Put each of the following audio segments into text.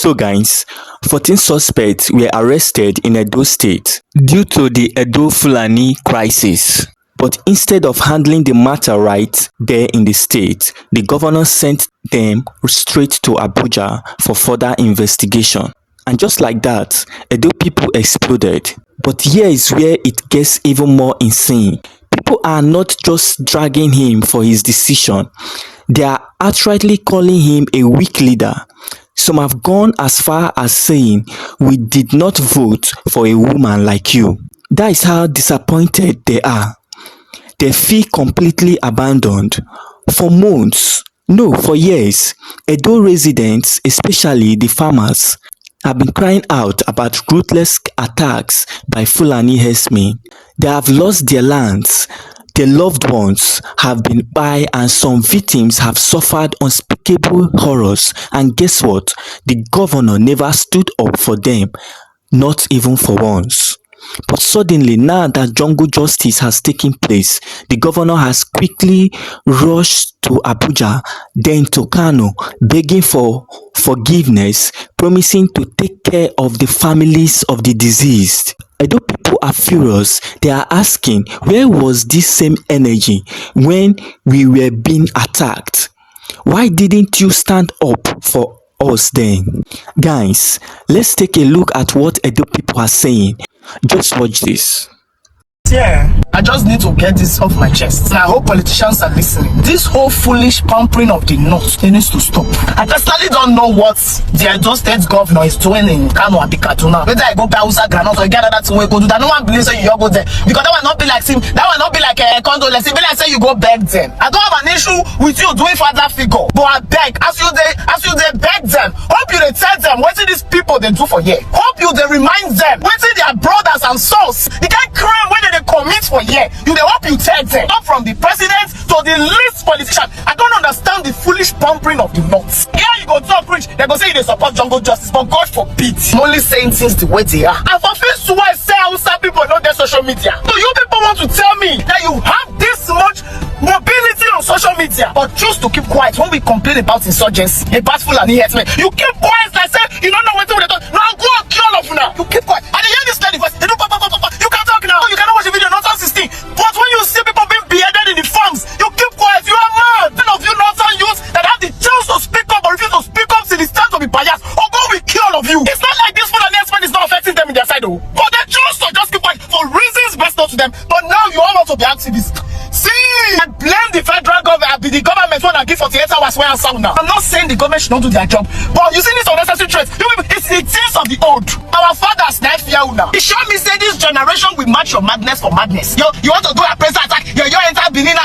So guys, 14 suspects were arrested in Edo State due to the Edo Fulani crisis. But instead of handling the matter right there in the state, the governor sent them straight to Abuja for further investigation. And just like that, Edo people exploded. But here is where it gets even more insane. People are not just dragging him for his decision. They are outrightly calling him a weak leader. Some have gone as far as saying, "We did not vote for a woman like you." That is how disappointed they are. They feel completely abandoned. For months, no, for years, Edo residents, especially the farmers, have been crying out about ruthless attacks by FulaniHerdsmen. They have lost their lands, their loved ones have been by, and some victims have suffered unspeakable horrors. And guess what? The governor never stood up for them, not even for once. But suddenly, now that jungle justice has taken place, the governor has quickly rushed to Abuja, then to Kano, begging for forgiveness, promising to take care of the families of the deceased. Edo people are furious. They are asking, where was this same energy when we were being attacked? Why didn't you stand up for us then? Guys, let's take a look at what Edo people are saying. Just watch this. Yeah, I just need to get this off my chest. And I hope politicians are listening. This whole foolish pampering of the north, it needs to stop. I personally don't know what the Edo State governor is doing in Kano and Kaduna. Whether I go by Usa Granot or get that way go do that. No one believes that you go there. Because that will not be like that will not be like a condolence. It will be like say you go beg them. I don't have an issue with you doing father figure. But I beg, as you they beg them, hope you they tell them what these people they do for here. Hope you they remind them what their brothers and sons. They can't crime when they commit for here. You they hope you tell them. Up from the president to the least politician. I don't understand the foolish pampering of the north. Here you go talk rich, they go say they support jungle justice, but God forbid. I'm only saying things the way they are. And for face to I say Hausa people know their social media. So you people want to tell me that you have this much mobility on social media, but choose to keep quiet when we complain about insurgency, about FulaniHerdsmen. You keep quiet like say you don't know what to talk. Now go and kill all of you now. You keep quiet. And the young is lady voice. They do pop. You can't talk now. You cannot watch the video. Nonsense 16. But when you see people being beheaded in the farms, you keep quiet. You are mad. None of you nonsense youths that have the chance to speak up or refuse to speak up till it's time to be biased, or go we kill all of you. It's not like this FulaniHerdsmen is not affecting them in their side though. But they choose to just keep quiet for reasons best known to them. But now you all want to be activists. See, I blame the federal government, the government when I give 48 hours when I sound now. I'm not saying the government should not do their job, but you see this unnecessary threats. It's the things of the old. Our fathers now fear now. It sure me say this generation will match your madness for madness. You want to do a press attack, you enter Benin,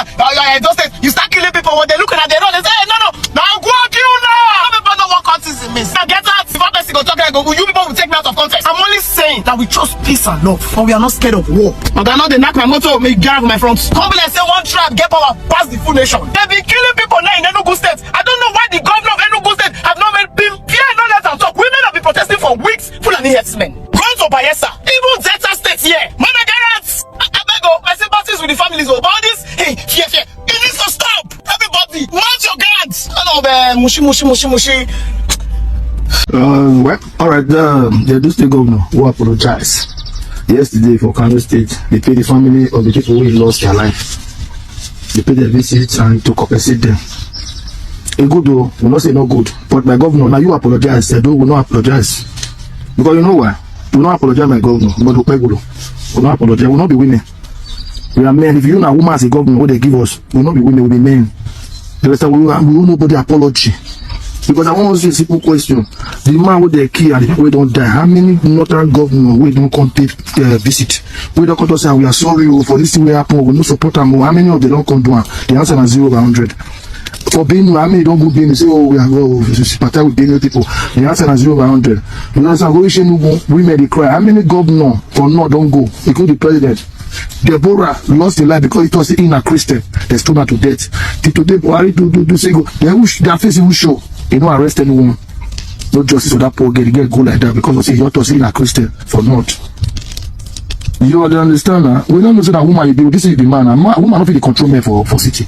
you start killing people when they're looking at their own, they say, hey, no, now go and kill now. Some people know what cultism is. Now get out, if one person go talk, you people will take me out of context. I'm only saying that we trust peace and love, but we are not scared of war. And I know they knock my motor, make get my front. Come like say one tribe get power past the full nation. They be killing people now in Enugu State. I don't know why the governor of Enugu State have not been peer no let them talk. Women have been protesting for weeks. FulaniHerdsmen. Going to Bayelsa. Even Delta State here. Nigerians. I beg you, my sympathies with the families of all this. Hey, fear. It needs to stop. Everybody, mount your guards. Hello, man. Mushi. Well, all right. The Edo State governor who apologized yesterday for Kano State. They paid the family of the people who lost their life. They paid their visits and to compensate them. A good though, will not say no good. But my governor, now you apologize. Edo will not apologize. Because you know why? We will not apologize, my governor. But we will not apologize. We will not be women. We are men. If you know a woman as a governor, what they give us, we will not be women, we will be men. The rest of we will nobody apology. Because I want to see a simple question. The man with the key and the people who don't die, how many northern governors we don't come take visit? We don't come to say we are sorry for this thing we happen, we no support them. How many of them don't come to one? The answer is 0 over 100. For being, how many don't go being, say, oh, we are going to sympathize with being people. The answer is 0 over 100. Because women they cry. How many governors for no don't go? Including the president. Deborah lost her life because it was in a Christian. They stoned her to death. Today, Buhari do say go. They are facing who show. They don't arrest anyone. No justice for that poor girl. They get go like that because they say you was in a Christian for not. You don't understand? We don't know say that woman you do. This is the man. A woman don't feel the control man for city.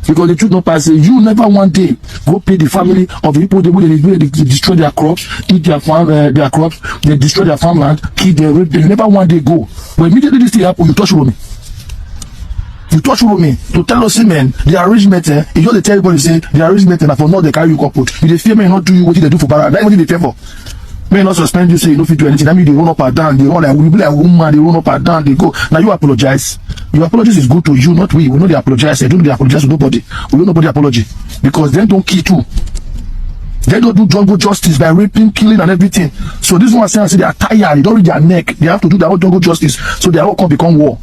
Because the truth not pass. You never one day go pay the family of the people they destroy their crops, eat their farm, their crops, they destroy their farmland, kill them, rape them. You never one day go. But immediately this thing happen, you touch me. You touch me to tell us, man, the arrangement, you just tell everybody say the arrangement and for not they carry you couple. You they fear me not do you what they do for Fubara. That's what they fear for. May not suspend you, say you don't fit do anything. That means they run up and down, they run like we be like woman, they run up and down, they go. Now you apologize. Your apologies is good to you, not we. We know they apologize. They don't apologize to nobody. We don't nobody apology. Because they don't kill too. They don't do jungle justice by raping, killing and everything. So this one saying they are tired, they don't read their neck, they have to do their own jungle justice. So they all come become war.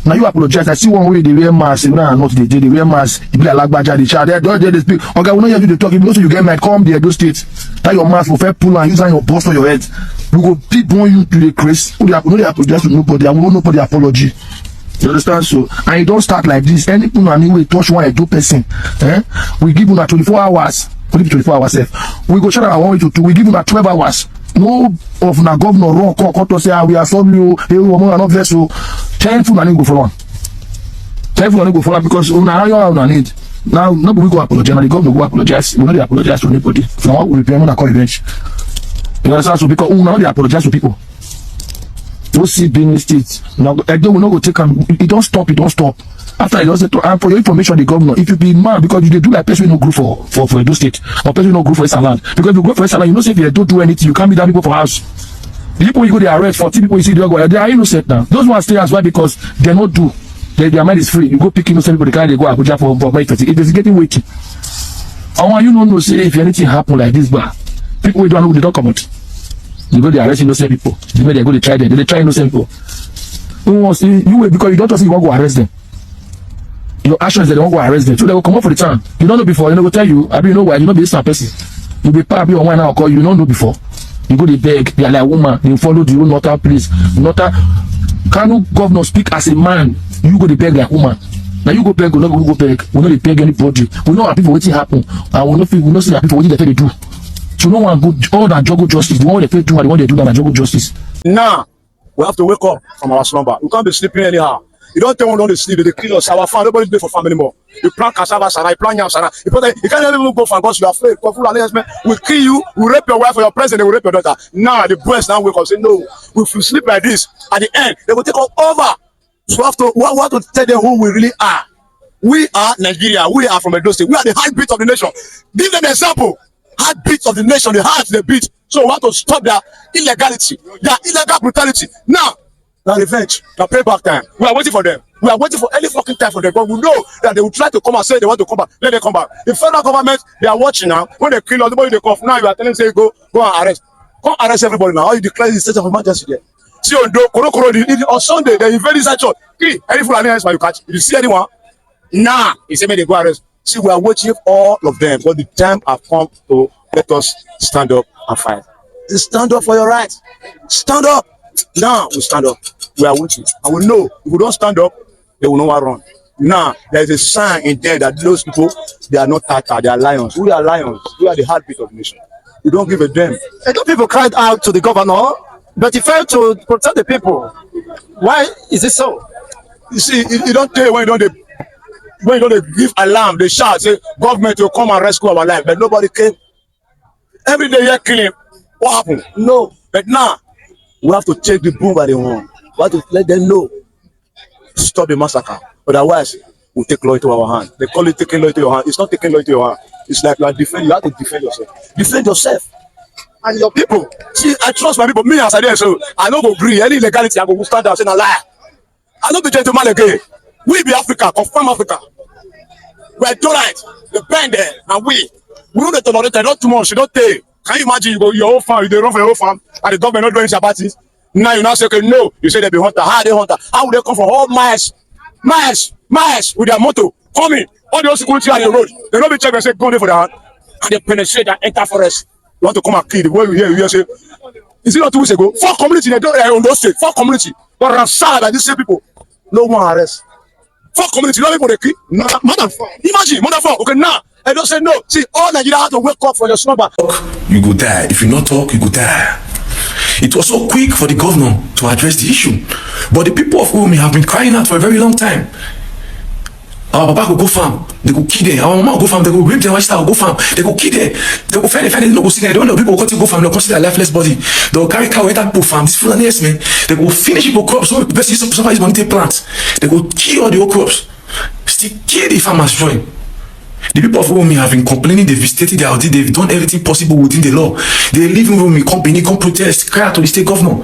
Now you apologize. I see one way they wear mask, not they wear mask, you be like Bagbaja, they shout, they speak. Okay, we know you have to talk, if you know so you get mad, come the Edo State. That your mask will fair pull and use on your bust on your head. We go people you to the Chris. No, they apologize to nobody, I will not nobody apology. You understand? So, and you don't start like this. Any people anyway touch one Edo person. We give you 24 hours. Only 24 hours. We go shut out 1 way to 2. We give you 12 hours. No of na governor wrong come to say we are sorry you are not there so 10 Fulani go for one. 10 Fulani go for one because una need. Now nobody go apologize. Now the governor go apologize. We not apologize to anybody. So what we repair when call revenge. You understand? So because una not apologize to people. Don't see Benin State. Now Edo will not go take them. It don't stop. After it doesn't, and for your information, the governor, if you be mad because you do like person no group for Edo State or person no group for Eastern land, because if you go for Eastern land, you know say if you don't do anything, you can't be that people for house. The people you go they arrest 40 people you see they are innocent now. Those ones stay as well because they not do. Their mind is free. You go pick innocent people, they can't they go Abuja for May 30. It is getting waiting. I want you not know say if anything happen like this, but people we don't know they don't come out. You go they arrest innocent people. The way they go they try them. They try innocent people. Who wants you wait because you don't just you want to go arrest them. Your actions they won't go arrest them. So they will come up for the town. You don't know before, you know, go tell you, I mean, you know why, you know, be this person. You be probably on one hour call, you don't know before. You go to beg, they are like woman, they follow the own Nota place. Nota, can governor speak as a man? You go to beg like woman. Now you go beg, we not go beg, we not beg anybody. We know how people what happen, and we not see that people what they do. So no one go all that juggle justice. The one they do and the one they do that juggle justice. Now we have to wake up from our slumber. We can't be sleeping anyhow. You don't tell one to sleep, they kill us. Our farm, nobody pay for farm anymore. You plant cassava, sana, you plant yam, sana. You can't even go for because you are afraid. Because FulaniHerdsmen will kill you, will rape your wife or your president, they will rape your daughter. Now the boys now wake up say no. If you sleep like this, at the end, they will take us over. So we have to tell them who we really are. We are Nigeria. We are from Edo State. We are the heartbeat of the nation. Give them an example. Heartbeat of the nation, the heart they beat. So we have to stop their illegality, their illegal brutality. Now revenge, now payback time. We are waiting for them. We are waiting for any fucking time for them. But we know that they will try to come and say they want to come back. Let them come back. The federal government, they are watching now. When they kill us, nobody they cough. Now you are telling them say go and arrest. Come arrest everybody now. How you declare the state of emergency there? See on Sunday they invade this church. Any FulaniHerdsmen you catch. If you see anyone, he say may they go arrest. See, we are watching all of them. But the time have come to let us stand up and fight. Just stand up for your rights. Stand up. Now we stand up. We are watching. And we know if we don't stand up, they will not run. Now there is a sign in there that those people, they are not Tata, they are lions. We are lions. We are the heartbeat of the nation. We don't give a damn. A lot of people cried out to the governor, but he failed to protect the people. Why is it so? You see, you don't tell when you don't give alarm, they shout, say government will come and rescue our life, but nobody came. Every day you're killing. What happened? No. But now we have to take the boom by the horn. We have to let them know. Stop the massacre. Otherwise, we'll take law into our hand. They call it taking law into your hand. It's not taking law into your hand. It's like you are defending. You have to defend yourself. Defend yourself. And your people. See, I trust my people. Me as I did, so I don't agree. Any illegality, I go stand up and say, a lie. I don't be gentleman again. We be Africa, confirm Africa. We are right. The band there, and we don't tolerate. Not too much. You don't take. Can you imagine you go your own farm, you run for your own farm, and the government not doing their parties? Now you now say, okay, no. You say they be hunter. How they hunter? How would they come from all miles with their motor coming? All those security on the road. They don't be checked and say, go there for their hand. And they penetrate and enter forest. You want to come and kill the way we hear say, is it not 2 weeks ago? 4 communities on those states, 4 communities. But Rafsar by these same people. No one arrest. 4 communities, no people they kill. More than 4. Imagine, more than 4. Okay, now. I don't say no. See, all Nigeria have to wake up for your slumber. You go die. If you not talk, you go die. It was so quick for the governor to address the issue. But the people of Umi have been crying out for a very long time. Our papa go farm, they go kill them. Our mama go farm, they go rape them. White go farm, they go kill them. They go find them, no go see them. They don't know people go to go farm, they consider lifeless body. They go carry cow, enter people farm. This FulaniHerdsmen, they go finish people crops. So best use somebody's money to plant. They go kill all the old crops. Still kill the farmers join. The people of Uromi have been complaining, they've stated their audit, they've done everything possible within the law. They leave Uromi, company, come protest, cry out to the state governor.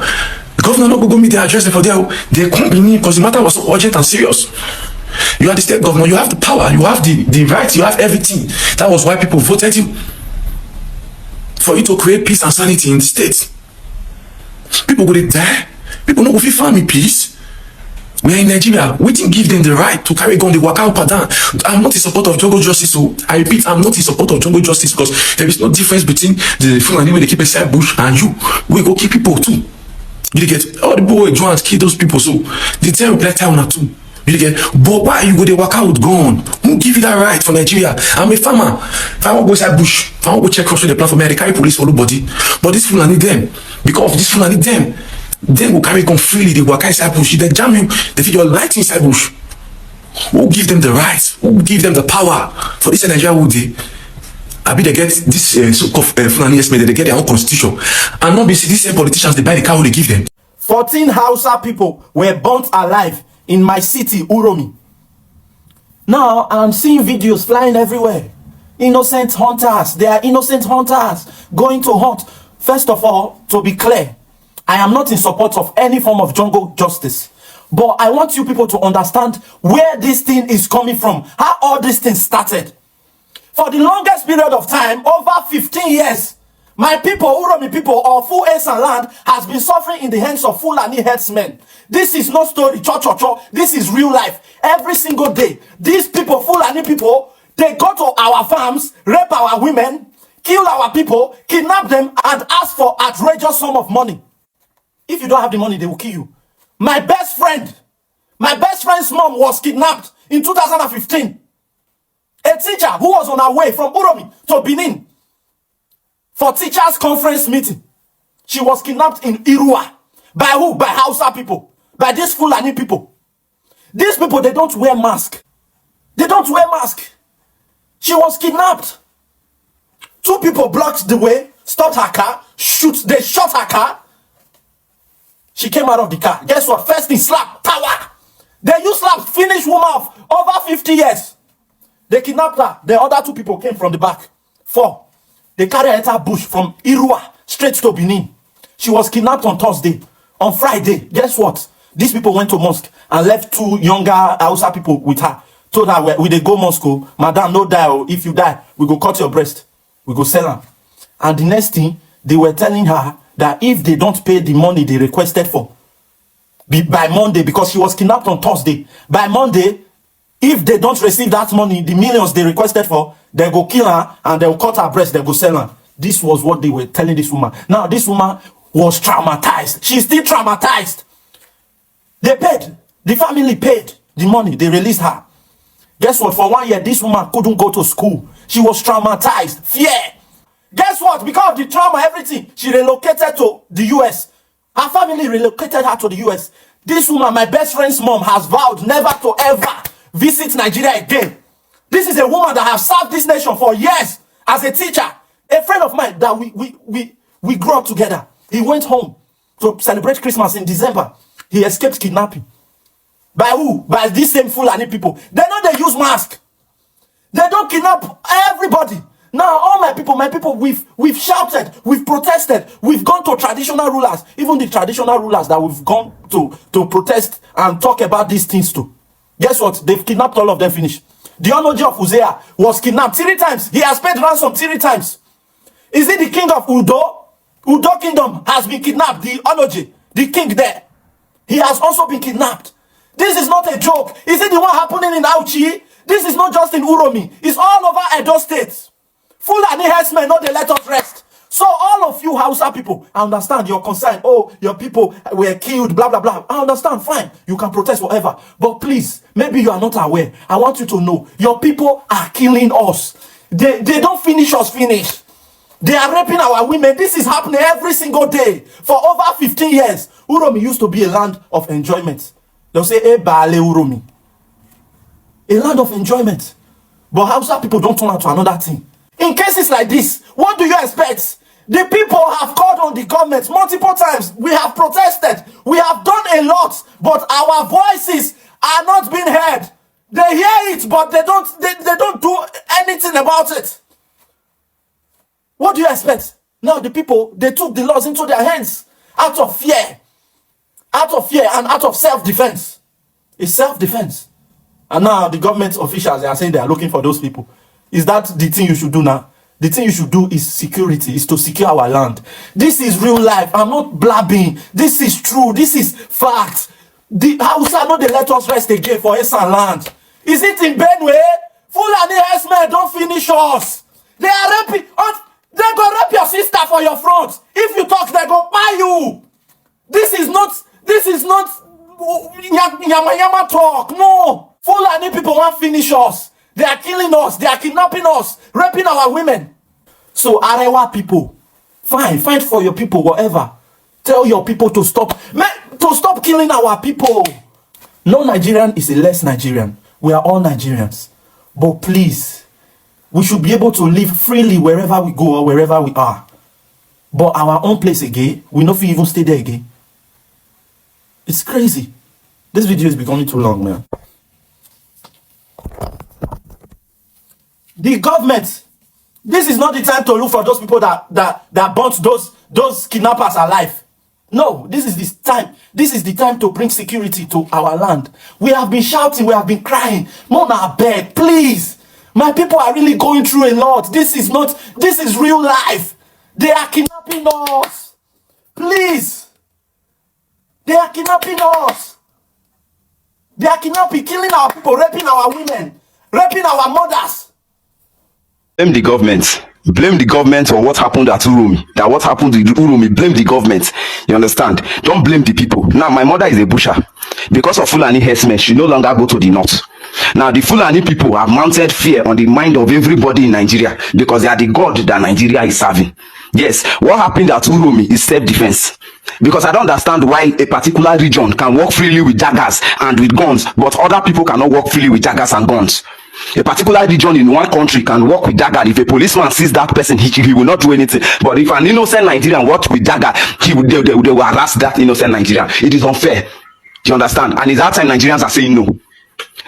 The governor not go meet their address for their company because the matter was so urgent and serious. You are the state governor, you have the power, you have the right, you have everything. That was why people voted you. For you to create peace and sanity in the state. People go to die, people no go fit farm in peace. We are in Nigeria. We didn't give them the right to carry gun, they walk out down. I'm not in support of jungle justice, so I repeat, I'm not in support of jungle justice because there is no difference between the Fulani when they keep inside bush and you. We go kill people too. You get all the people who join and kill those people, so the time reply time on too. You get, but why you go they walk out with gun? Who give you that right for Nigeria? I'm a farmer. If I want to go inside bush, if I want to go check crops with the plant for me, they carry police for nobody. But this Fulani them, because of this Fulani them will carry gun freely, they walk inside bush, they jam you, they feed your light inside bush. Who give them the rights? Who give them the power for this Nigeria would they? I be they get this so-called FulaniHerdsmen, they get their own constitution. And not be see these same politicians, they buy the cow they give them. 14 Hausa people were burnt alive in my city, Uromi. Now I'm seeing videos flying everywhere. Innocent hunters, they are innocent hunters going to hunt. First of all, to be clear, I am not in support of any form of jungle justice. But I want you people to understand where this thing is coming from, how all this thing started. For the longest period of time, over 15 years, my people, Uromi people, or full ace and land, has been suffering in the hands of FulaniHerdsmen. This is no story, cho. This is real life. Every single day, these people, Fulani people, they go to our farms, rape our women, kill our people, kidnap them, and ask for outrageous sum of money. If you don't have the money, they will kill you. My best friend's mom was kidnapped in 2015. A teacher who was on her way from Uromi to Benin for teachers' conference meeting. She was kidnapped in Arewa. By who? By Hausa people. By these Fulani people. These people, they don't wear mask. They don't wear mask. She was kidnapped. 2 people blocked the way, stopped her car, they shot her car. She came out of the car. Guess what? First thing, slap, power. They used slap, finish woman of over 50 years. They kidnapped her. The other 2 people came from the back. 4. They carried her into bush from Arewa straight to Benin. She was kidnapped on Thursday. On Friday, guess what? These people went to mosque and left 2 younger Hausa people with her. Told her, we they go Moscow, madam, no die. If you die, we go cut your breast. We go sell her. And the next thing, they were telling her that if they don't pay the money they requested for by Monday, because she was kidnapped on Thursday, by Monday, if they don't receive that money, the millions they requested for, they go kill her and they'll cut her breast, they go sell her. This was what they were telling this woman. Now, this woman was traumatized. She's still traumatized. They paid. The family paid the money. They released her. Guess what? For 1 year, this woman couldn't go to school. She was traumatized. Fear. Guess what? Because of the trauma, everything, she relocated to the US. Her family relocated her to the US. This woman, my best friend's mom, has vowed never to ever visit Nigeria again. This is a woman that has served this nation for years as a teacher. A friend of mine that we grew up together. He went home to celebrate Christmas in December. He escaped kidnapping. By who? By these same Fulani people. They know they use mask. They don't kidnap everybody. Now, all my people, we've shouted, we've protested, we've gone to traditional rulers, even the traditional rulers that we've gone to protest and talk about these things to. Guess what? They've kidnapped all of them, finished. The Onoji of Uzea was kidnapped 3 times. He has paid ransom 3 times. Is it the king of Udo? Udo kingdom has been kidnapped. The Onoji, the king there, he has also been kidnapped. This is not a joke. Is it the one happening in Auchi? This is not just in Uromi. It's all over Edo State. FulaniHerdsmen, no, they let us rest. So all of you Hausa people, I understand your concern. Oh, your people were killed, blah, blah, blah. I understand, fine. You can protest whatever. But please, maybe you are not aware. I want you to know, your people are killing us. They don't finish us finish. They are raping our women. This is happening every single day. For over 15 years, Uromi used to be a land of enjoyment. They'll say, Bale Uromi. a land of enjoyment. But Hausa people don't turn out to another thing. In cases like this, what do you expect? The people have called on the government multiple times. We have protested. We have done a lot, but our voices are not being heard. They hear it, but they don't do anything about it. What do you expect? Now the people, they took the laws into their hands out of fear and out of self-defense. It's self-defense. And now the government officials, they are saying they are looking for those people. Is that the thing you should do now? The thing you should do is security, is to secure our land. This is real life. I'm not blabbing. This is true. This is fact. The Hausa know they let us rest again for Esan land. Is it in Benue? FulaniHerdsmen don't finish us. They are raping. They go rape your sister for your front. If you talk, they go buy you. This is not yama talk. No. Fulani people won't finish us. They are killing us. They are kidnapping us. Raping our women. So Arewa people, fight for your people, whatever. Tell your people to stop. To stop killing our people. No Nigerian is a less Nigerian. We are all Nigerians. But please, we should be able to live freely wherever we go or wherever we are. But our own place again, we not even stay there again. It's crazy. This video is becoming too long, man. The government, this is not the time to look for those people that burnt those kidnappers alive. No, this is this time. This is the time to bring security to our land. We have been shouting, we have been crying. Mona, beg, please. My people are really going through a lot. This is real life. They are kidnapping us. Please. They are kidnapping us. They are kidnapping, killing our people, raping our women, raping our mothers. Blame the government. Blame the government for what happened at Urumi. That what happened to Urumi, blame the government. You understand? Don't blame the people. Now, my mother is a busher. Because of FulaniHerdsmen, she no longer go to the north. Now, the Fulani people have mounted fear on the mind of everybody in Nigeria because they are the god that Nigeria is serving. Yes, what happened at Urumi is self-defense. Because I don't understand why a particular region can walk freely with daggers and with guns, but other people cannot walk freely with daggers and guns. A particular region in one country can walk with dagger. If a policeman sees that person, he will not do anything. But if an innocent Nigerian walks with dagger, they will harass that innocent Nigerian. It is unfair. Do you understand? And it's that time Nigerians are saying no.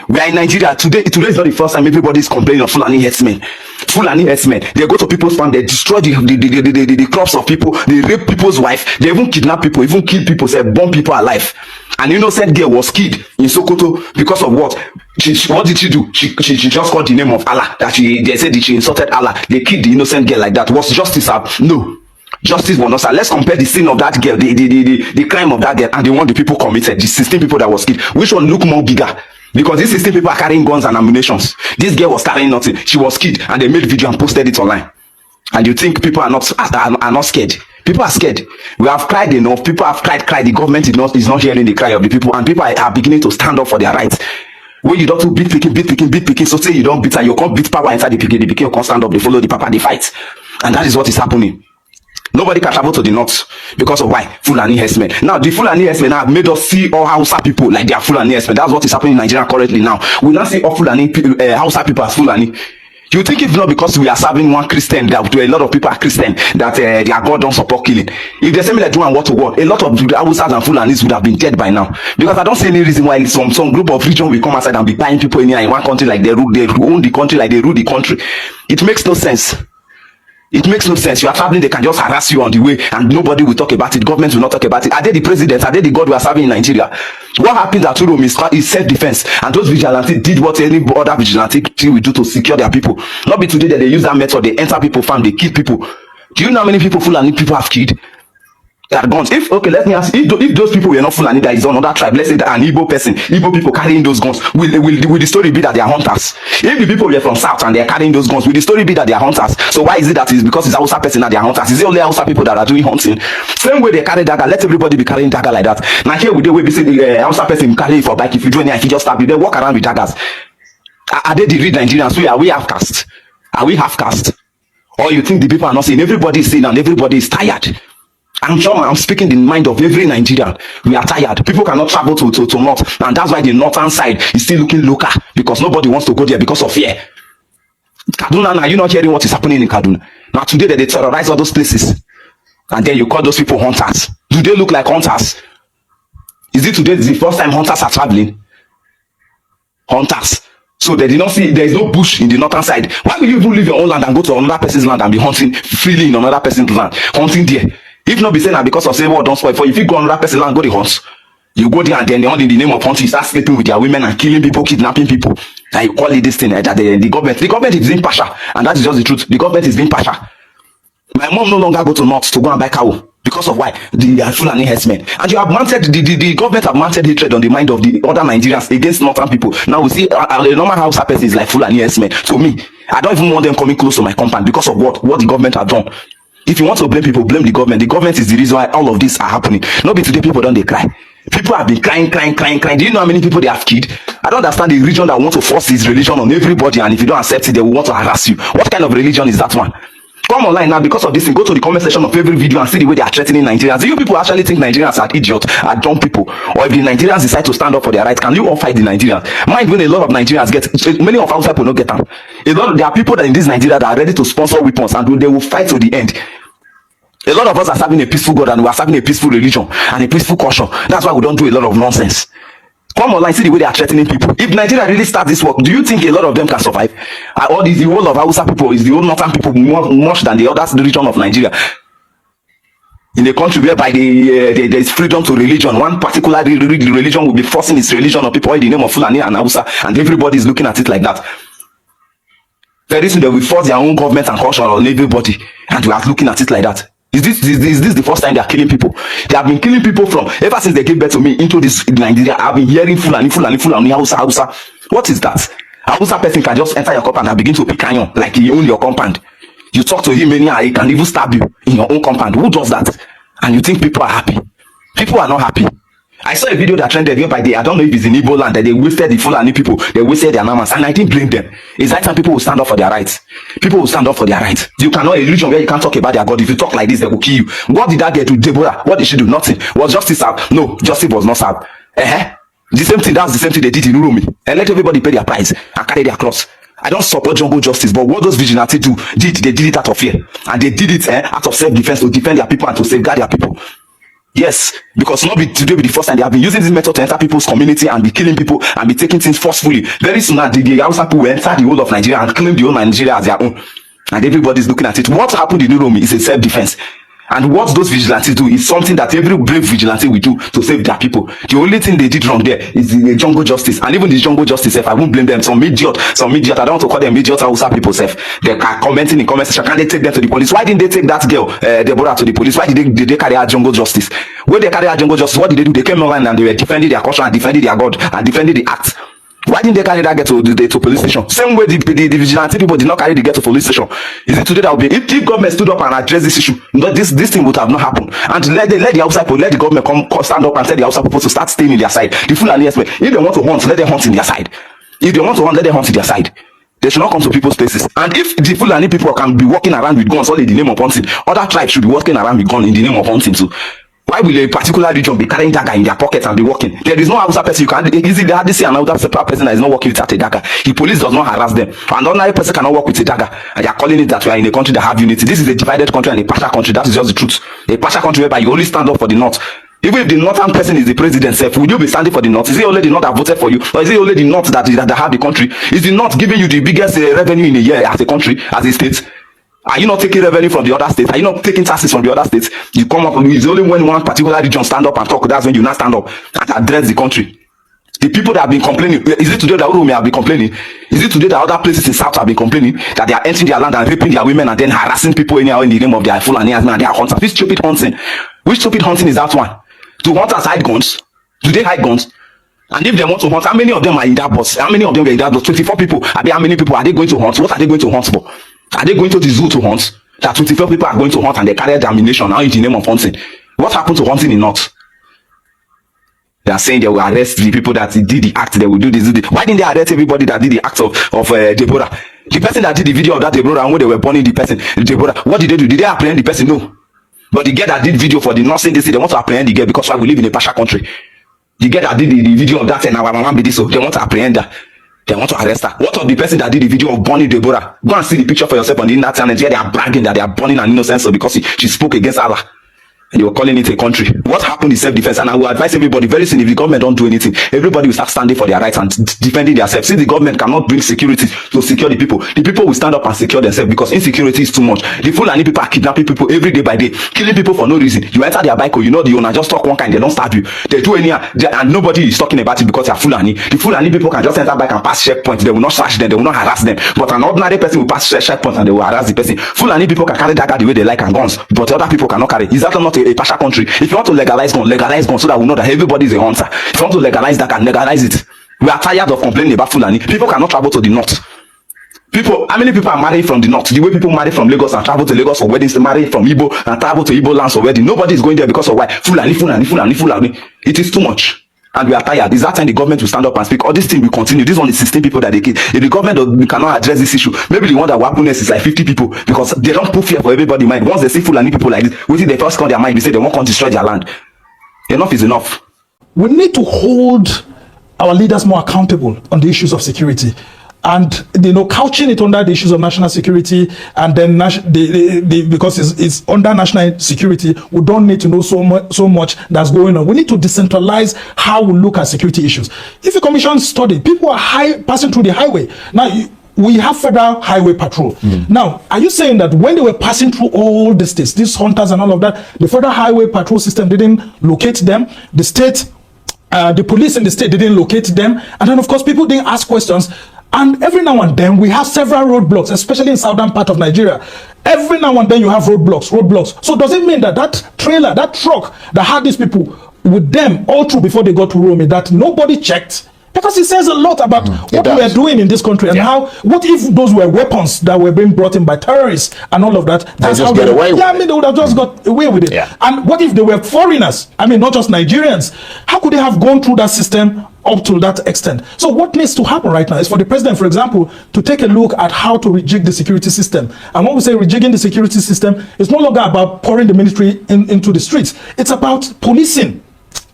We are in Nigeria. Today is not the first time everybody is complaining of FulaniHerdsmen. FulaniHerdsmen, they go to people's farm, they destroy the crops of people, they rape people's wife, they even kidnap people, even kill people, they burn people alive. An innocent girl was killed in Sokoto because of what? What did she do? She just called the name of Allah. They said that she insulted Allah. They killed the innocent girl like that. Was justice served? No. Justice was not served. Let's compare the sin of that girl, the crime of that girl, and the one the people committed, the 16 people that was killed. Which one look more bigger? Because these 16 people are carrying guns and ammunitions. This girl was carrying nothing. She was killed, and they made video and posted it online. And you think people are not scared? People are scared. We have cried enough. People have cried. The government is not hearing the cry of the people, and people are beginning to stand up for their rights. When you don't beat picking, so say you don't beat her, you can't beat power inside the picking you can't stand up, they follow the papa, they fight. And that is what is happening. Nobody can travel to the north because of why? FulaniHerdsmen. Now, the FulaniHerdsmen have made us see all Hausa people like they are FulaniHerdsmen. That's what is happening in Nigeria currently now. We now see all Hausa people as Fulani. You think it's not because we are serving one Christian that a lot of people are Christian that their God don't support killing? If they say me like doing what to what, a lot of Hausas and Fulanis would have been dead by now. Because I don't see any reason why some group of region will come outside and be buying people in here in one country like they own the country like they rule the country. It makes no sense. It makes no sense. You are traveling, they can just harass you on the way and nobody will talk about it. Government will not talk about it. Are they the president? Are they the God we are serving in Nigeria? What happens at Urumi is self-defense. And those vigilantes did what any other vigilante will do to secure their people. Not be today that they use that method. They enter people farm, they kill people. Do you know how many people Fulani people have killed? That guns. Let me ask, if those people were not Fulani, that is another tribe, let's say that an Igbo person, Igbo people carrying those guns, will the story be that they are hunters? If the people were from south and they are carrying those guns, will the story be that they are hunters? So why is it that it's because it's Hausa person that they are hunters? Is it only Hausa people that are doing hunting? Same way they carry dagger, let everybody be carrying dagger like that. Now here we be saying the Hausa person carry it for bike, if you do anything, if you just stab you, they walk around with daggers. Are they the real Nigerians? Are we half caste? Are we half caste? Or you think the people are not saying? Everybody is saying and everybody is tired. I'm sure I'm speaking the mind of every Nigerian. We are tired. People cannot travel to north, and that's why the northern side is still looking local, because nobody wants to go there because of fear. Kaduna, are you not hearing what is happening in Kaduna? Now today they terrorize all those places, and then you call those people hunters. Do they look like hunters? Is it today the first time hunters are traveling? Hunters. So they did not see, there is no bush in the northern side. Why will you even leave your own land and go to another person's land and be hunting freely in another person's land, hunting there? If not be saying that because of say what don't spoil for, if you go on another person's land, go the hunt. You go there and then they hunt in the name of hunting, you start sleeping with their women and killing people, kidnapping people. And you call it this thing that the government is being partial, and that is just the truth. The government is being partial. My mom no longer go to north to go and buy cow because of why the FulaniHerdsmen. And you have mounted the government have mounted hatred on the mind of the other Nigerians against northern people. Now we see a normal house person is like FulaniHerdsmen. So me, I don't even want them coming close to my compound because of what the government have done. If you want to blame people, blame the government. The government is the reason why all of this are happening. Not be today people don't they cry. People have been crying. Do you know how many people they have killed? I don't understand the religion that want to force this religion on everybody, and if you don't accept it, they will want to harass you. What kind of religion is that one? Come online now because of this thing. Go to the comment section of every video and see the way they are threatening Nigerians. Do you people actually think Nigerians are idiots, are dumb people? Or if the Nigerians decide to stand up for their rights, can you all fight the Nigerians? Mind when a lot of Nigerians get, many of our people don't get them. There are people that in this Nigeria that are ready to sponsor weapons and they will fight to the end. A lot of us are serving a peaceful God and we are serving a peaceful religion and a peaceful culture. That's why we don't do a lot of nonsense. Come online, see the way they are threatening people. If Nigeria really starts this work, do you think a lot of them can survive? Or is the whole of Hausa people, is the whole northern people much than the other region of Nigeria? In a country whereby there is freedom to religion, one particular religion will be forcing its religion on people in the name of Fulani and Hausa, and everybody is looking at it like that. Very soon they will force their own government and culture on everybody, and we are looking at it like that. Is this the first time they are killing people? They have been killing people from ever since they gave birth to me into this Nigeria. I've been hearing Fulani, Hausa. What is that? Hausa person can just enter your compound and begin to pick iron like he own your compound. You talk to him anyhow, he can even stab you in your own compound. Who does that? And you think people are happy? People are not happy. I saw a video that trended here by day. I don't know if it's in Igbo land that they wasted the Fulani people. They wasted their namas, and I didn't blame them. It's that time people will stand up for their rights. People will stand up for their rights. You cannot a religion where you can't talk about their God. If you talk like this, they will kill you. What did that get to Deborah? What did she do? Nothing. Was justice served? No, justice was not served. The same thing. That's the same thing they did in Urumi. And let everybody pay their price and carry their cross. I don't support jungle justice, but what those vigilantes they did it out of fear, and they did it out of self-defense to defend their people and to safeguard their people. Yes, because not today be the first time they have been using this method to enter people's community and be killing people and be taking things forcefully. Very soon, the Hausa people will enter the whole of Nigeria and claim the whole Nigeria as their own, and everybody's looking at it. What happened in Uromi is a self-defense. And what those vigilantes do is something that every brave vigilante will do to save their people. The only thing they did wrong there is the jungle justice. And even the jungle justice, I won't blame them. Some idiot, I don't want to call them idiot Hausa people, they are commenting in comment section. Can they take them to the police? Why didn't they take that girl, Deborah, to the police? Why did they carry out jungle justice? When they carry out jungle justice, what did they do? They came online and they were defending their culture and defending their God and defending the act. Why didn't they carry that girl to police station? Same way the vigilante people did not carry the girl to police station. Is it today that will be if government stood up and addressed this issue, this thing would have not happened. And let the Hausa people, let the government come stand up and tell the Hausa people to start staying in their side. The FulaniHerdsmen, if they want to hunt, let them hunt in their side. If they want to hunt, let them hunt in their side. They should not come to people's places. And if the Fulani people can be walking around with guns all in the name of hunting, other tribes should be walking around with guns in the name of hunting too. Why will a particular region be carrying dagger in their pockets and be walking? There is no Hausa person you can easily hardly see an Hausa person that is not walking without a dagger. The police does not harass them. An ordinary person cannot walk with a dagger. And they are calling it that we are in a country that have unity. This is a divided country and a partial country. That is just the truth. A partial country whereby you only stand up for the north. Even if the northern person is the president, would you be standing for the north? Is it only the north that voted for you? Or is it only the north that have the country? Is the north giving you the biggest revenue in a year as a country, as a state? Are you not taking revenue from the other states? Are you not taking taxes from the other states? You come up, it's only when one particular region stand up and talk, that's when you not stand up and address the country. The people that have been complaining, is it today that Urumi have been complaining? Is it today that other places in South have been complaining that they are entering their land and raping their women and then harassing people anyhow in the name of their FulaniHerdsmen and their hunters? Which stupid hunting? Which stupid hunting is that one? Do hunters hide guns? Do they hide guns? And if they want to hunt, how many of them are in that bus? How many of them were in that bus? 24 people. How many people are they going to hunt? What are they going to hunt for? Are they going to the zoo to hunt? That 24 people are going to hunt and they carry ammunition now in the name of hunting. What happened to hunting in North? They are saying they will arrest the people that did the act. They will do this. Why didn't they arrest everybody that did the act of Deborah? The person that did the video of that Deborah and when they were burning the person, Deborah, what did they do? Did they apprehend the person? No. But the girl that did video for the nursing this, they want to apprehend the girl because we live in a partial country. The girl that did the video of that and our mama be this, so they want to apprehend her. They want to arrest her. What of the person that did the video of burning Deborah? Go and see the picture for yourself on the internet channel. They are bragging that they are burning an innocent soul because she spoke against Allah. And they were calling it a country. What happened is self-defense. And I will advise everybody very soon, if the government don't do anything, everybody will start standing for their rights and defending themselves. Since the government cannot bring security to secure the people will stand up and secure themselves because insecurity is too much. The Fulani people are kidnapping people every day by day, killing people for no reason. You enter their bike, you know the owner just talk one kind, they don't stab you. They do any and nobody is talking about it because they are Fulani. The Fulani people can just enter bike and pass checkpoints. They will not search them, they will not harass them. But an ordinary person will pass checkpoints and they will harass the person. Fulani people can carry dagger the way they like and guns, but other people cannot carry. Is that not a partial country? If you want to legalize gun so that we know that everybody is a hunter. If you want to legalize that, can legalize it. We are tired of complaining about Fulani. People cannot travel to the north. How many people are married from the north? The way people marry from Lagos and travel to Lagos for weddings, they marry from Igbo and travel to Igbo lands for wedding. Nobody is going there because of why? Fulani. It is too much. And we are tired. Is that time the government will stand up and speak? All this thing will continue. This one is 16 people that they kill. If the government cannot address this issue, maybe the one that will happen next is like 50 people because they don't put fear for everybody's mind. Once they see Fulani people like this, within they first come their mind, they say they won't come destroy their land. Enough is enough. We need to hold our leaders more accountable on the issues of security. And couching it under the issues of national security, and then because it's under national security, we don't need to know so much that's going on. We need to decentralize how we look at security issues. If a commission study, people are passing through the highway now. We have federal highway patrol. Now, are you saying that when they were passing through all the states, these hunters and all of that, the federal highway patrol system didn't locate them? The state, the police in the state didn't locate them, and then of course people didn't ask questions. And every now and then we have several roadblocks, especially in southern part of Nigeria. Every now and then you have roadblocks. So does it mean that that trailer, that truck that had these people with them all through before they got to Rome, that nobody checked? Because it says a lot about what we are doing in this country and what if those were weapons that were being brought in by terrorists and all of that? That's how they away with it. I mean, they would have just got away with it. Yeah. And what if they were foreigners? I mean, not just Nigerians. How could they have gone through that system up to that extent? So what needs to happen right now is for the president, for example, to take a look at how to rejig the security system. And when we say rejigging the security system, it's no longer about pouring the military into the streets. It's about policing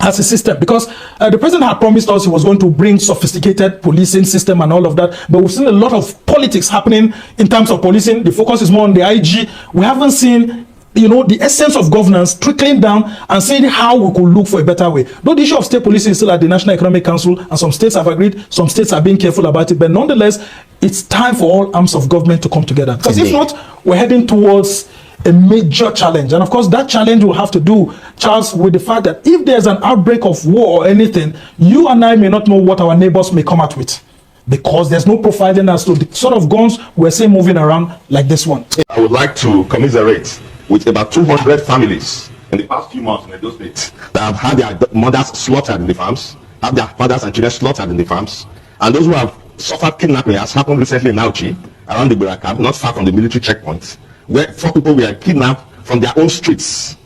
as a system, because the president had promised us he was going to bring sophisticated policing system and all of that, but we've seen a lot of politics happening in terms of policing. The focus is more on the IG. We haven't seen the essence of governance trickling down and seeing how we could look for a better way. Though the issue of state policing is still at the National Economic Council, and some states have agreed, some states are being careful about it, but nonetheless, it's time for all arms of government to come together. Because if not, we're heading towards a major challenge. And of course, that challenge will have to do, Charles, with the fact that if there's an outbreak of war or anything, you and I may not know what our neighbors may come out with, because there's no profiling as to the sort of guns we're seeing moving around like this one. I would like to commiserate with about 200 families in the past few months in Edo State that have had their mothers slaughtered in the farms, have their fathers and children slaughtered in the farms, and those who have suffered kidnapping, as happened recently in Auchi, around the Bura camp, not far from the military checkpoint, where 4 people were kidnapped from their own streets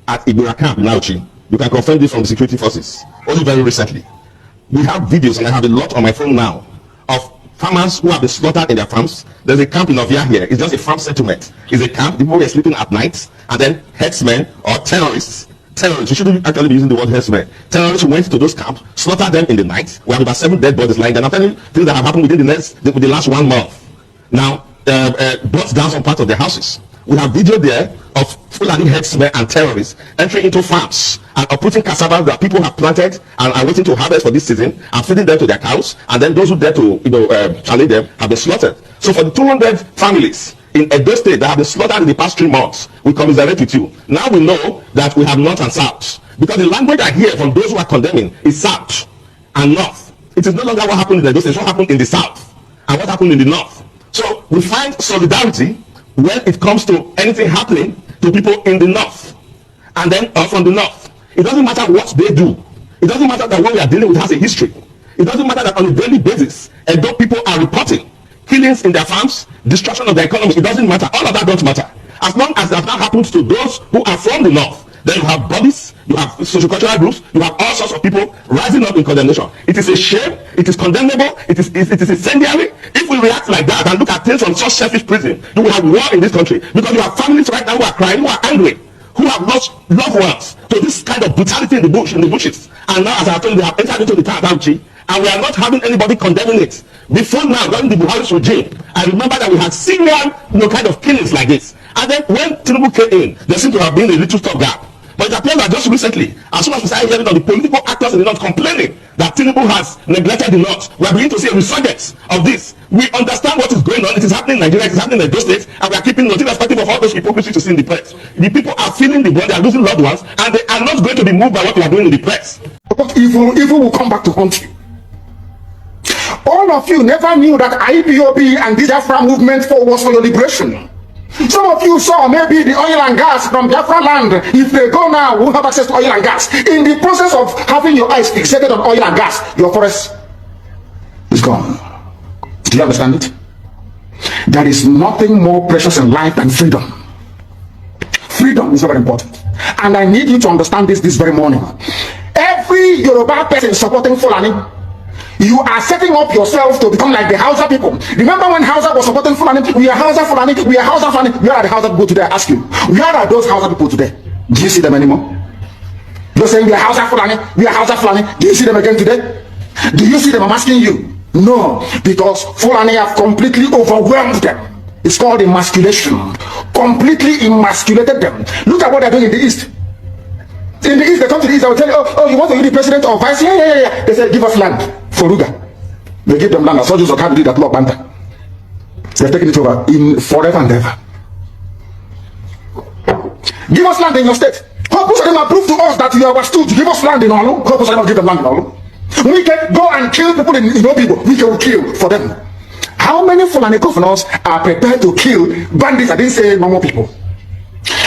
at Ibura camp in Auchi. You can confirm this from the security forces, only very recently. We have videos, and I have a lot on my phone now, of farmers who have been slaughtered in their farms. There's a camp in Ovia here. It's just a farm settlement. It's a camp. People were sleeping at night, and then herdsmen or terrorists, we shouldn't actually be using the word herdsmen. Terrorists went to those camps, slaughtered them in the night. We have about 7 dead bodies lying there. I'm telling you things that have happened within the last 1 month. Now, brought down some parts of their houses. We have video there of Fulani herdsmen and terrorists entering into farms and uprooting cassava that people have planted and are waiting to harvest for this season and feeding them to their cows. And then those who dare to challenge them have been slaughtered. So for the 200 families in Edo State that have been slaughtered in the past 3 months, we commiserate with you. Now we know that we have north and south, because the language I hear from those who are condemning is south and north. It is no longer what happened in Edo State, what happened in the south and what happened in the north. So we find solidarity when it comes to anything happening to people in the north and then from the north. It doesn't matter what they do. It doesn't matter that what we are dealing with has a history. It doesn't matter that on a daily basis, Edo people are reporting killings in their farms, destruction of their economy. It doesn't matter. All of that doesn't matter. As long as that happens to those who are from the north, then you have bodies, you have sociocultural groups, you have all sorts of people rising up in condemnation. It is a shame, it is condemnable, it is incendiary. If we react like that and look at things from such selfish prison, you will have war in this country, because you have families right now who are crying, who are angry, who have lost loved ones to this kind of brutality in the bushes. And now, as I told you, they have entered into the Tadauchi, and we are not having anybody condemning it. Before now, during the Buhari's regime, I remember that we had serial, kind of killings like this. And then when Tinubu came in, there seemed to have been a little stopgap. But it appears that just recently, as soon as we started hearing of the political actors in the north complaining that Tinubu has neglected the north, we are beginning to see a resurgence of this. We understand what is going on. It is happening in Nigeria, it is happening in those states, and we are keeping nothing irrespective of all those hypocrisy to see in the press. The people are feeling the burn, they are losing loved ones, and they are not going to be moved by what we are doing in the press. But evil will come back to haunt you. All of you never knew that IPOB and the Biafra movement was for your liberation. Some of you saw maybe the oil and gas from Biafra land. If they go now, we'll have access to oil and gas. In the process of having your eyes fixated on oil and gas, your forest is gone. Do you understand it? There is nothing more precious in life than freedom. Freedom is very important. And I need you to understand this very morning. Every Yoruba person supporting Fulani, you are setting up yourself to become like the Hausa people. Remember when Hausa was supporting Fulani? We are Hausa Fulani, we are Hausa Fulani. Where are the Hausa people today? I ask you. Where are those Hausa people today? Do you see them anymore? You're saying we are Hausa Fulani, we are Hausa Fulani. Do you see them again today? Do you see them? I'm asking you. No, because Fulani have completely overwhelmed them. It's called emasculation. Completely emasculated them. Look at what they're doing in the East. In the East, they come to the East, I will tell you, oh, you want to be the president or vice? Yeah. They say, give us land for Ruga. They give them land. As soldiers of Kabili that law Banta. They've taken it over in forever and ever. Give us land in your state. Hope of them approve to us that you are stood to give us land in Olu. Hope of them give them land in Olu. We can go and kill people in Obibo. We can kill for them. How many Fulani governors are prepared to kill bandits? I didn't say normal people.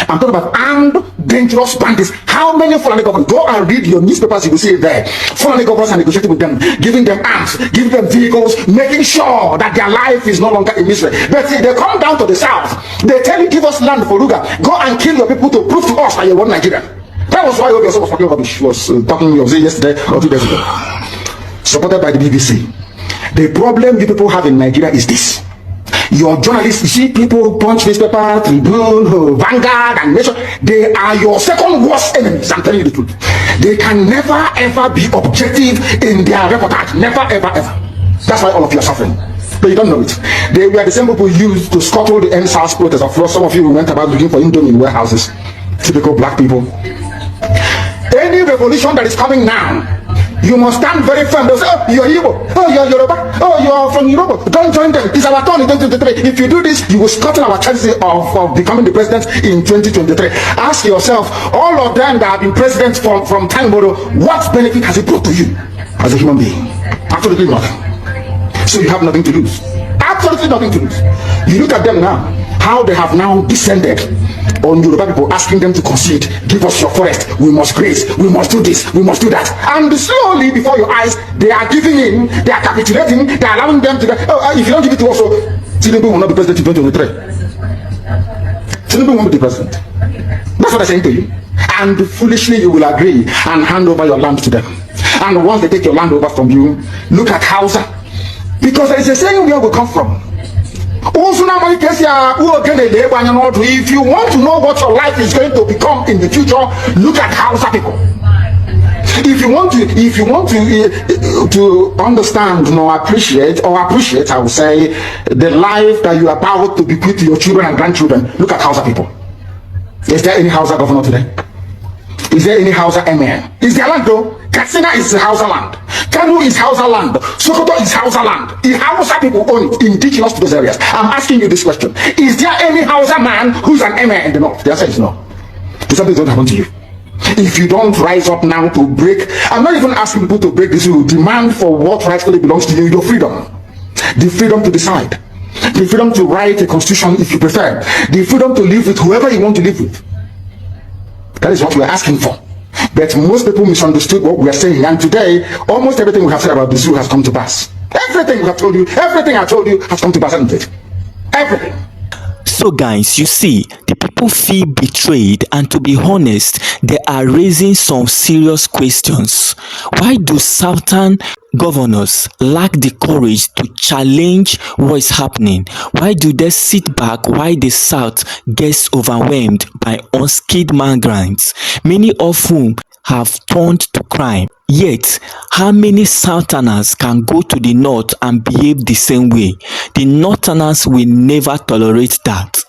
I'm talking about armed, dangerous bandits. How many Fulani governors? Go and read your newspapers, you will see it there. Fulani governors are negotiating with them, giving them arms, giving them vehicles, making sure that their life is no longer in misery. But if they come down to the south, they tell you, give us land for Ruga. Go and kill your people to prove to us that you're one Nigeria. That was why Obi was talking about this. She was talking yesterday or 2 days ago. Supported by the BBC. The problem you people have in Nigeria is this. Your journalists, you see people Punch newspaper, Tribune, Vanguard, and Nation, they are your second worst enemies. I'm telling you the truth. They can never ever be objective in their reportage. Never ever ever. That's why all of you are suffering. But you don't know it. They were the same people used to scuttle the NSAS protest. Of course, some of you went about looking for Indomie in warehouses. Typical black people. Any revolution that is coming now, you must stand very firm. They'll say, oh, you're Igbo, oh, you're Yoruba, oh, you're from Europe. Don't join them. It's our turn in 2023. If you do this, you will scuttle our chances of becoming the president in 2023. Ask yourself, all of them that have been presidents from time immemorial, what benefit has it brought to you as a human being? Absolutely nothing. So you have nothing to lose. Absolutely nothing to lose. You look at them now, how they have now descended on Yoruba people, asking them to concede, give us your forest, we must graze, we must do this, we must do that. And slowly before your eyes, they are giving in, they are capitulating, they are allowing them to, if you don't give it to us, Tinubu will not be president in 2023. Tinubu won't be the president. That's what I'm saying to you. And foolishly you will agree and hand over your land to them. And once they take your land over from you, look at Hausa. Because there is a saying where we come from. If you want to know what your life is going to become in the future, look at Hausa people. If you want to understand or appreciate, I would say, the life that you are about to bequeath to your children and grandchildren, look at Hausa people. Is there any Hausa governor today? Is there any Hausa emir? Is there land though? Katsina is Hausa land. Kanu is Hausa land. Sokoto is Hausa land. The Hausa people own it, indigenous to those areas. I'm asking you this question. Is there any Hausa man who's an emir in the north? The answer is no. Something don't happen to you. If you don't rise up now to break, I'm not even asking people to break this rule. Demand for what rightfully belongs to you, your freedom. The freedom to decide. The freedom to write a constitution if you prefer. The freedom to live with whoever you want to live with. That is what we are asking for. But most people misunderstood what we are saying, and today almost everything we have said about the zoo has come to pass. Everything we have told you, everything I told you has come to pass, hasn't it? Everything. So guys, you see, the people People feel betrayed, and to be honest, they are raising some serious questions. Why do Southern governors lack the courage to challenge what is happening? Why do they sit back while the South gets overwhelmed by unskilled migrants, many of whom have turned to crime? Yet, how many Southerners can go to the North and behave the same way? The Northerners will never tolerate that.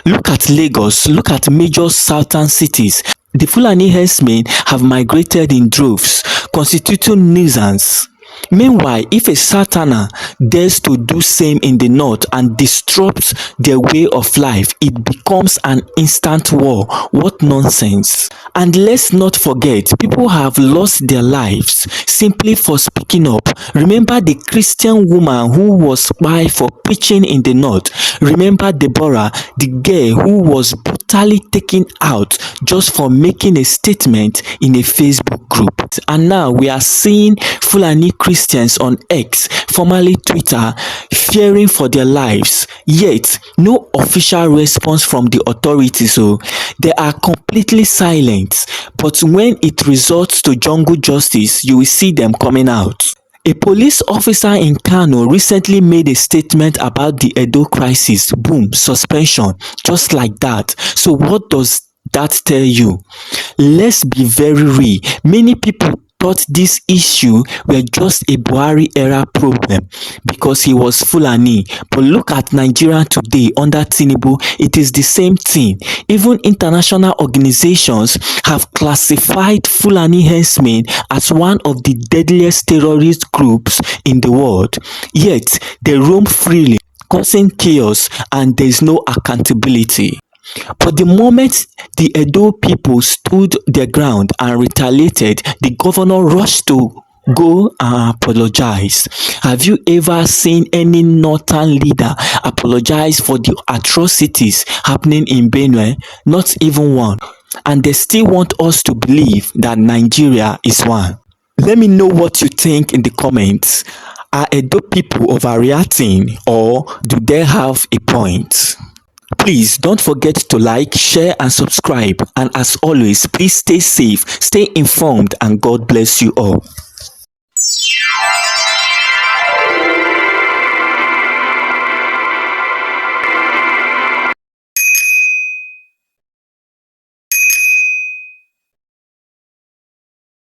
Look at Lagos, look at major southern cities. The Fulani herdsmen have migrated in droves, constituting nuisance. Meanwhile, if a Southerner dares to do same in the north and disrupts their way of life, it becomes an instant war. What nonsense. And let's not forget, people have lost their lives simply for speaking up. Remember the Christian woman who was spied for preaching in the north. Remember Deborah, the girl who was brutally taken out just for making a statement in a Facebook group. And now we are seeing Fulani Christians on X, formerly Twitter, fearing for their lives. Yet, no official response from the authorities. So they are completely silent. But when it results to jungle justice, you will see them coming out. A police officer in Kano recently made a statement about the Edo crisis. Boom, suspension, just like that. So what does that tell you? Let's be very real. Many people thought this issue were just a Buhari era problem because he was Fulani. But look at Nigeria today under Tinubu, it is the same thing. Even international organizations have classified Fulani herdsmen as one of the deadliest terrorist groups in the world. Yet they roam freely, causing chaos, and there is no accountability. But the moment the Edo people stood their ground and retaliated, the governor rushed to go and apologize. Have you ever seen any northern leader apologize for the atrocities happening in Benue? Not even one. And they still want us to believe that Nigeria is one. Let me know what you think in the comments. Are Edo people overreacting, or do they have a point? Please don't forget to like, share and subscribe. And as always, please stay safe, stay informed, and God bless you all.